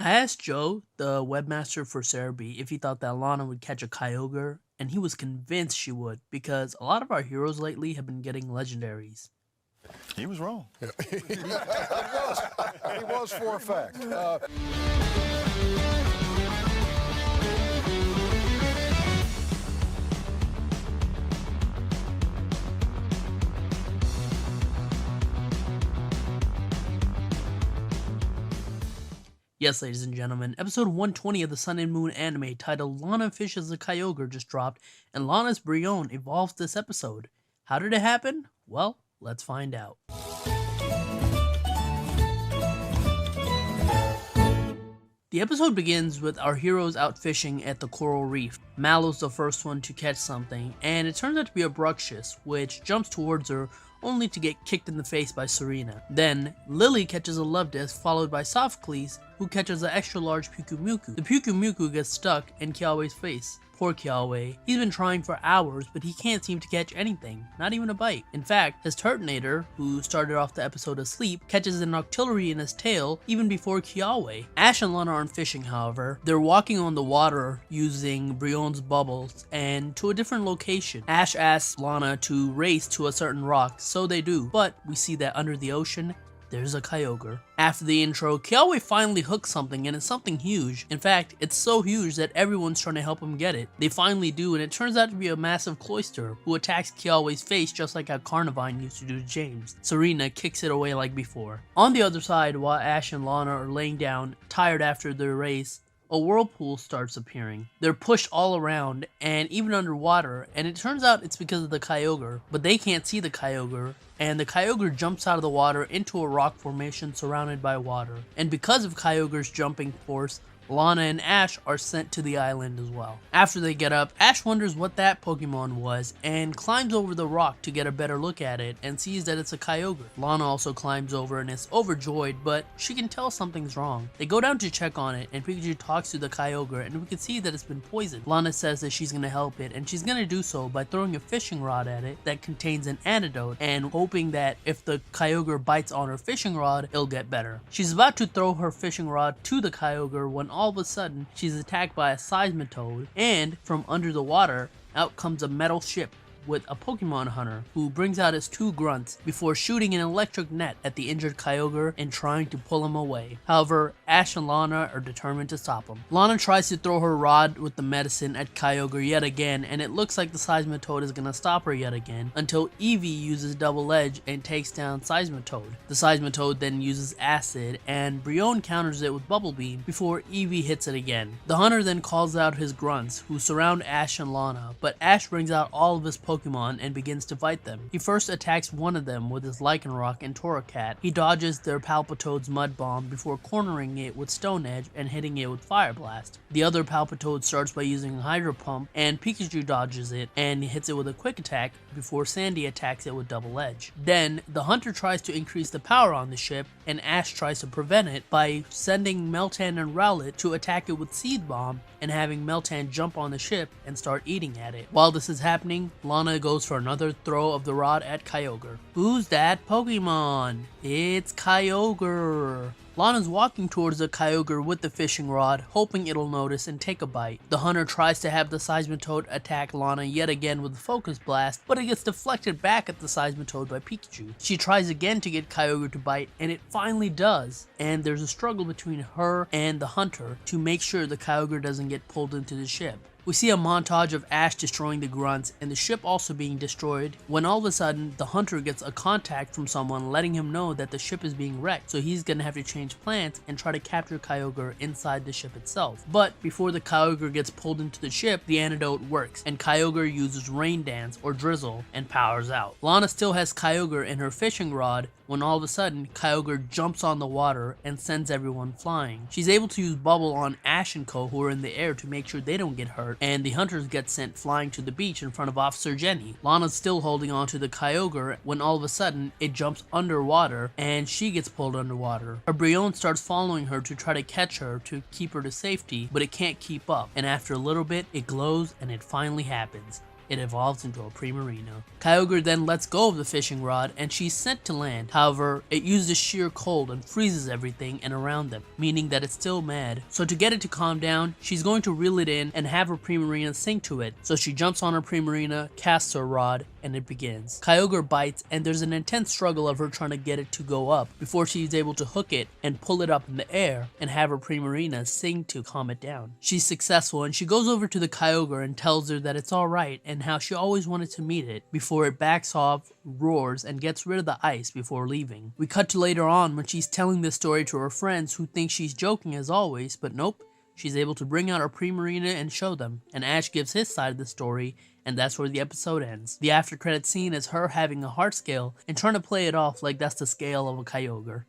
I asked Joe, the webmaster for Cerebi, if he thought that Lana would catch a Kyogre, and he was convinced she would, because a lot of our heroes lately have been getting legendaries. He was wrong. Yeah. he was for a fact. Yes, ladies and gentlemen, episode 120 of the Sun and Moon anime titled Lana Fishes a Kyogre just dropped, and Lana's Brionne evolves this episode. How did it happen? Well, let's find out. The episode begins with our heroes out fishing at the coral reef. Mallow's the first one to catch something, and it turns out to be a Bruxish, which jumps towards her only to get kicked in the face by Serena. Then, Lily catches a love disc followed by Sophocles, who catches an extra large Pyukumuku. The Pyukumuku gets stuck in Kiawe's face. Poor Kiawe. He's been trying for hours, but he can't seem to catch anything, not even a bite. In fact, his Turtonator, who started off the episode asleep, catches an Octillery in his tail even before Kiawe. Ash and Lana aren't fishing, however. They're walking on the water using Brionne's bubbles and to a different location. Ash asks Lana to race to a certain rock, so they do, but we see that under the ocean, there's a Kyogre. After the intro, Kiawe finally hooks something, and it's something huge. In fact, it's so huge that everyone's trying to help him get it. They finally do, and it turns out to be a massive Cloyster, who attacks Kiawe's face just like how Carnivine used to do to James. Serena kicks it away like before. On the other side, while Ash and Lana are laying down, tired after their race, a whirlpool starts appearing. They're pushed all around and even underwater, and it turns out it's because of the Kyogre, but they can't see the Kyogre, and the Kyogre jumps out of the water into a rock formation surrounded by water. And because of Kyogre's jumping force, Lana and Ash are sent to the island as well. After they get up, Ash wonders what that Pokemon was and climbs over the rock to get a better look at it and sees that it's a Kyogre. Lana also climbs over and is overjoyed, but she can tell something's wrong. They go down to check on it, and Pikachu talks to the Kyogre, and we can see that it's been poisoned. Lana says that she's gonna help it, and she's gonna do so by throwing a fishing rod at it that contains an antidote and hoping that if the Kyogre bites on her fishing rod, it'll get better. She's about to throw her fishing rod to the Kyogre when all of a sudden she's attacked by a Seismitoad, and from under the water out comes a metal ship with a Pokemon hunter who brings out his two grunts before shooting an electric net at the injured Kyogre and trying to pull him away. However, Ash and Lana are determined to stop him. Lana tries to throw her rod with the medicine at Kyogre yet again, and it looks like the Seismitoad is gonna stop her yet again until Eevee uses Double Edge and takes down Seismitoad. The Seismitoad then uses Acid, and Brionne counters it with Bubble Beam before Eevee hits it again. The hunter then calls out his grunts, who surround Ash and Lana, but Ash brings out all of his Pokemon and begins to fight them. He first attacks one of them with his Lycanroc and Torracat. He dodges their Palpitoad's Mud Bomb before cornering it with Stone Edge and hitting it with Fire Blast. The other Palpitoad starts by using Hydro Pump, and Pikachu dodges it and hits it with a Quick Attack before Sandy attacks it with Double Edge. Then, the hunter tries to increase the power on the ship, and Ash tries to prevent it by sending Meltan and Rowlet to attack it with Seed Bomb and having Meltan jump on the ship and start eating at it. While this is happening, Lana goes for another throw of the rod at Kyogre. Who's that Pokemon? It's Kyogre. Lana's walking towards the Kyogre with the fishing rod, hoping it'll notice and take a bite. The hunter tries to have the Seismitoad attack Lana yet again with a Focus Blast, but it gets deflected back at the Seismitoad by Pikachu. She tries again to get Kyogre to bite, and it finally does. And there's a struggle between her and the hunter to make sure the Kyogre doesn't get pulled into the ship. We see a montage of Ash destroying the grunts and the ship also being destroyed when all of a sudden the hunter gets a contact from someone letting him know that the ship is being wrecked, so he's gonna have to change plans and try to capture Kyogre inside the ship itself. But before the Kyogre gets pulled into the ship, the antidote works and Kyogre uses Rain Dance or Drizzle and powers out. Lana still has Kyogre in her fishing rod when all of a sudden Kyogre jumps on the water and sends everyone flying. She's able to use Bubble on Ash and Co, who are in the air, to make sure they don't get hurt, and the hunters get sent flying to the beach in front of Officer Jenny. Lana's still holding on to the Kyogre when all of a sudden it jumps underwater and she gets pulled underwater. Her Brionne starts following her to try to catch her to keep her to safety, but it can't keep up, and after a little bit it glows and it finally happens. it evolves into a Primarina. Kyogre then lets go of the fishing rod and she's sent to land. However, it uses sheer cold and freezes everything and around them, meaning that it's still mad. So to get it to calm down, she's going to reel it in and have her Primarina sink to it. So she jumps on her Primarina, casts her rod, and it begins. Kyogre bites and there's an intense struggle of her trying to get it to go up before she's able to hook it and pull it up in the air and have her Primarina sing to calm it down. She's successful and she goes over to the Kyogre and tells her that it's alright and how she always wanted to meet it before it backs off, roars, and gets rid of the ice before leaving. We cut to later on when she's telling this story to her friends who think she's joking as always, but nope, she's able to bring out her Primarina and show them, and Ash gives his side of the story, and that's where the episode ends. The after credit scene is her having a heart scale and trying to play it off like that's the scale of a Kyogre.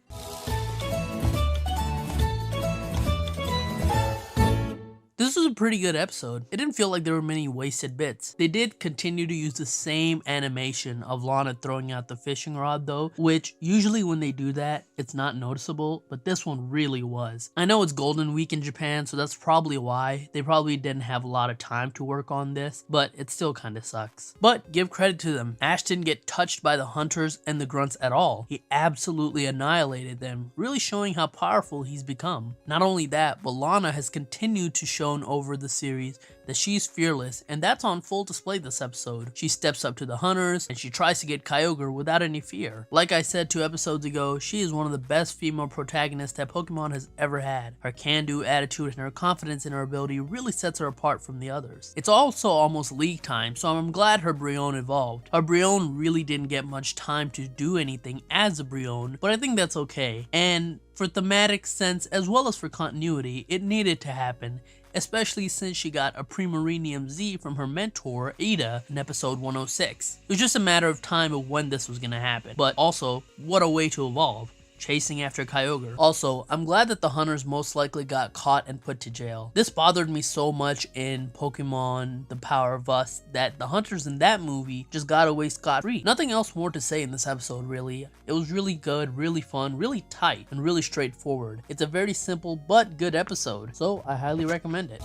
This was a pretty good episode. It didn't feel like there were many wasted bits. They did continue to use the same animation of Lana throwing out the fishing rod though, which usually when they do that, it's not noticeable, but this one really was. I know it's Golden Week in Japan, so that's probably why. They probably didn't have a lot of time to work on this, but it still kinda sucks. But give credit to them. Ash didn't get touched by the hunters and the grunts at all. He absolutely annihilated them, really showing how powerful he's become. Not only that, but Lana has continued to show over the series that she's fearless, and that's on full display this episode. She steps up to the hunters and she tries to get Kyogre without any fear. Like I said 2 episodes ago, she is one of the best female protagonists that Pokemon has ever had. Her can-do attitude and her confidence in her ability really sets her apart from the others. It's also almost league time, so I'm glad her Brionne evolved. Her Brionne really didn't get much time to do anything as a Brionne, but I think that's okay. And for thematic sense as well as for continuity, it needed to happen, especially since she got a Primarinium Z from her mentor, Ada, in episode 106. It was just a matter of time of when this was gonna happen. But also, what a way to evolve, chasing after Kyogre. Also, I'm glad that the hunters most likely got caught and put to jail. This bothered me so much in Pokemon The Power of Us that the hunters in that movie just got away scot-free. Nothing else more to say in this episode really. It was really good, really fun, really tight, and really straightforward. It's a very simple but good episode, so I highly recommend it.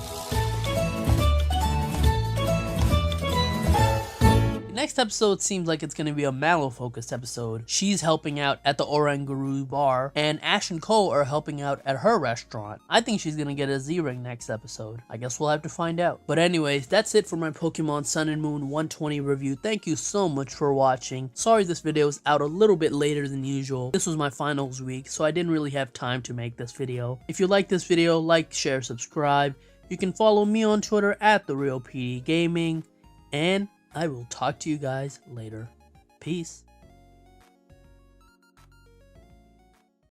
Next episode seems like it's going to be a Mallow focused episode. She's helping out at the Oranguru bar, and Ash and Cole are helping out at her restaurant. I think she's going to get a Z-Ring next episode. I guess we'll have to find out. But anyways, that's it for my Pokemon Sun and Moon 120 review. Thank you so much for watching. Sorry this video is out a little bit later than usual. This was my finals week, so I didn't really have time to make this video. If you like this video, like, share, subscribe. You can follow me on Twitter at TheRealPDGaming, and I will talk to you guys later. Peace.